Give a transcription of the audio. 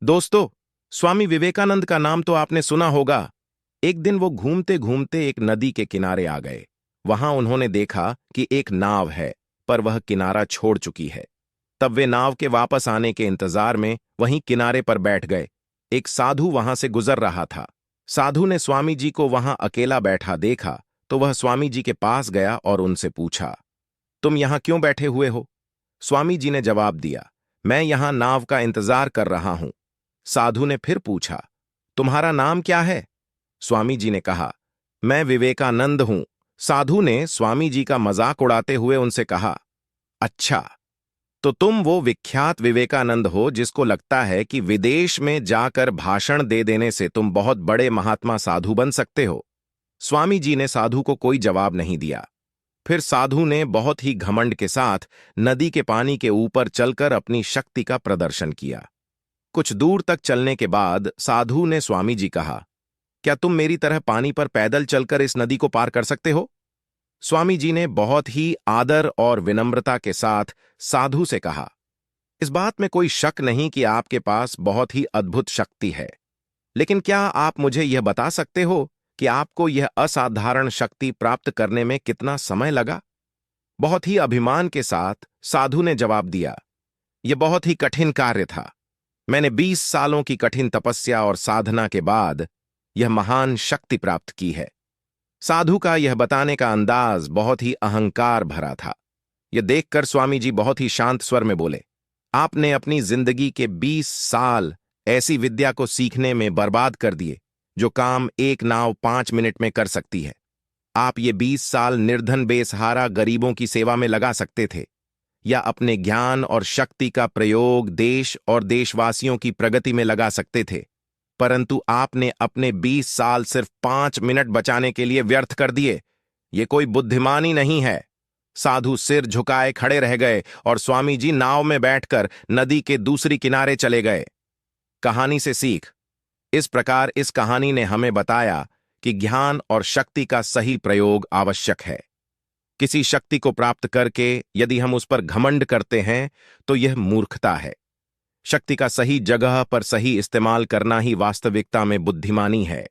दोस्तों, स्वामी विवेकानंद का नाम तो आपने सुना होगा। एक दिन वो घूमते घूमते एक नदी के किनारे आ गए। वहां उन्होंने देखा कि एक नाव है, पर वह किनारा छोड़ चुकी है। तब वे नाव के वापस आने के इंतजार में वहीं किनारे पर बैठ गए। एक साधु वहां से गुजर रहा था। साधु ने स्वामी जी को वहां अकेला बैठा देखा तो वह स्वामी जी के पास गया और उनसे पूछा, तुम यहां क्यों बैठे हुए हो? स्वामी जी ने जवाब दिया, मैं यहां नाव का इंतजार कर रहा हूं। साधु ने फिर पूछा, तुम्हारा नाम क्या है? स्वामी जी ने कहा, मैं विवेकानंद हूं। साधु ने स्वामी जी का मजाक उड़ाते हुए उनसे कहा, अच्छा, तो तुम वो विख्यात विवेकानंद हो जिसको लगता है कि विदेश में जाकर भाषण दे देने से तुम बहुत बड़े महात्मा साधु बन सकते हो। स्वामी जी ने साधु को कोई जवाब नहीं दिया। फिर साधु ने बहुत ही घमंड के साथ नदी के पानी के ऊपर चलकर अपनी शक्ति का प्रदर्शन किया। कुछ दूर तक चलने के बाद साधु ने स्वामी जी कहा, क्या तुम मेरी तरह पानी पर पैदल चलकर इस नदी को पार कर सकते हो? स्वामी जी ने बहुत ही आदर और विनम्रता के साथ साधु से कहा, इस बात में कोई शक नहीं कि आपके पास बहुत ही अद्भुत शक्ति है, लेकिन क्या आप मुझे यह बता सकते हो कि आपको यह असाधारण शक्ति प्राप्त करने में कितना समय लगा? बहुत ही अभिमान के साथ साधु ने जवाब दिया, यह बहुत ही कठिन कार्य था। मैंने 20 सालों की कठिन तपस्या और साधना के बाद यह महान शक्ति प्राप्त की है। साधु का यह बताने का अंदाज बहुत ही अहंकार भरा था। यह देखकर स्वामी जी बहुत ही शांत स्वर में बोले, आपने अपनी जिंदगी के 20 साल ऐसी विद्या को सीखने में बर्बाद कर दिए जो काम एक नाव 5 मिनट में कर सकती है। आप ये 20 साल निर्धन बेसहारा गरीबों की सेवा में लगा सकते थे, या अपने ज्ञान और शक्ति का प्रयोग देश और देशवासियों की प्रगति में लगा सकते थे, परंतु आपने अपने 20 साल सिर्फ 5 मिनट बचाने के लिए व्यर्थ कर दिए। ये कोई बुद्धिमानी नहीं है। साधु सिर झुकाए खड़े रह गए और स्वामी जी नाव में बैठकर नदी के दूसरी किनारे चले गए। कहानी से सीख। इस प्रकार इस कहानी ने हमें बताया कि ज्ञान और शक्ति का सही प्रयोग आवश्यक है। किसी शक्ति को प्राप्त करके यदि हम उस पर घमंड करते हैं तो यह मूर्खता है। शक्ति का सही जगह पर सही इस्तेमाल करना ही वास्तविकता में बुद्धिमानी है।